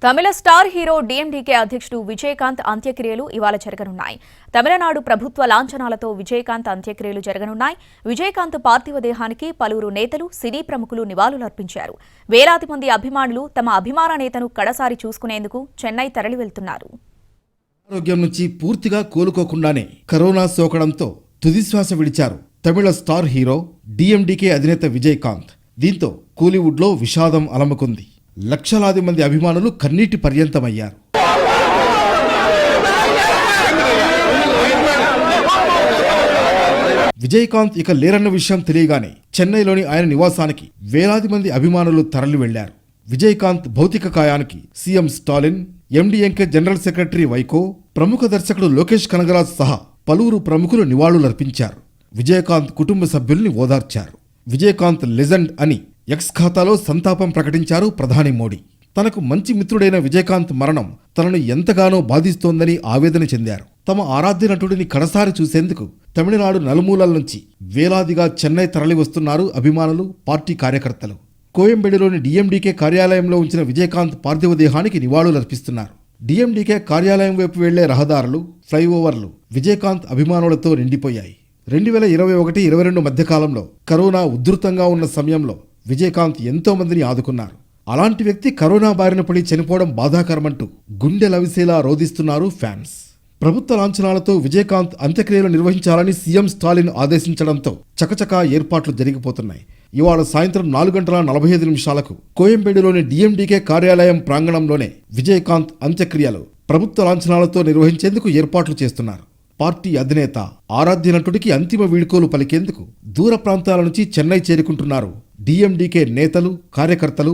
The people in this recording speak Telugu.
తమిళ స్టార్ హీరో డీఎండీకే అధ్యక్షుడు విజయకాంత్ అంత్యక్రియలు ఇవాళ జరగనున్నాయి. తమిళనాడు ప్రభుత్వ లాంఛనాలతో విజయకాంత్ అంత్యక్రియలు జరగనున్నాయి. విజయకాంత్ పార్థివ దేహానికి పలువురు నేతలు, సినీ ప్రముఖులు నివాళులర్పించారు. వేలాది మంది అభిమానులు తమ అభిమాన నేతను కడసారి చూసుకునేందుకు చెన్నై తరలి వెళ్తున్నారు. ఆరోగ్యం నుంచి పూర్తిగా కోలుకోకుండానే కరోనా సోకడంతో తుదిశ్వాస విడిచారు తమిళ స్టార్ హీరో డీఎండీకే అధినేత విజయకాంత్. దీంతో కోలీవుడ్లో విషాదం అలముకుంది. లక్షలాది మంది అభిమానులు కన్నీటి పర్యంతమయ్యారు. విజయకాంత్ ఇక లేరన్న విషయం తెలియగానే చెన్నైలోని ఆయన నివాసానికి వేలాది మంది అభిమానులు తరలి వెళ్లారు. విజయకాంత్ భౌతిక కాయానికి CM Stalin, MDMK general secretary Vaiko, ప్రముఖ దర్శకుడు లోకేష్ కనగరాజ్ సహా పలువురు ప్రముఖులు నివాళులర్పించారు. విజయకాంత్ కుటుంబ సభ్యుల్ని ఓదార్చారు. విజయకాంత్ లెజెండ్ అని ఎక్స్ ఖాతాలో సంతాపం ప్రకటించారు ప్రధాని మోడీ. తనకు మంచి మిత్రుడైన విజయకాంత్ మరణం తనను ఎంతగానో బాధిస్తోందని ఆవేదన చెందారు. తమ ఆరాధ్య నటుడిని కడసారి చూసేందుకు తమిళనాడు నలుమూలల నుంచి వేలాదిగా చెన్నై తరలి వస్తున్నారు అభిమానులు, పార్టీ కార్యకర్తలు. కోయంబేడులోని డీఎండీకే కార్యాలయంలో ఉంచిన విజయకాంత్ పార్థివ దేహానికి నివాళులర్పిస్తున్నారు. డీఎండీకే కార్యాలయం వైపు వెళ్లే రహదారులు, ఫ్లైఓవర్లు విజయకాంత్ అభిమానులతో నిండిపోయాయి. 2021-22 మధ్యకాలంలో కరోనా ఉధృతంగా ఉన్న సమయంలో విజయకాంత్ ఎంతో మందిని ఆదుకున్నారు. అలాంటి వ్యక్తి కరోనా బారిన పడి చనిపోవడం బాధాకరమంటూ గుండె లవిసేలా రోధిస్తున్నారు ఫ్యాన్స్. ప్రభుత్వ లాంఛనాలతో విజయకాంత్ అంత్యక్రియలు నిర్వహించాలని సీఎం స్టాలిన్ ఆదేశించడంతో చకచకా ఏర్పాట్లు జరిగిపోతున్నాయి. ఇవాళ సాయంత్రం 4:45 కోయంబేడులోని డీఎండీకే కార్యాలయం ప్రాంగణంలోనే విజయకాంత్ అంత్యక్రియలు ప్రభుత్వ లాంఛనాలతో నిర్వహించేందుకు ఏర్పాట్లు చేస్తున్నారు. పార్టీ అధినేత, ఆరాధ్య నటుడికి అంతిమ వీడ్కోలు పలికేందుకు దూర ప్రాంతాల నుంచి చెన్నై చేరుకుంటున్నారు డీఎండీకే నేతలు, కార్యకర్తలు.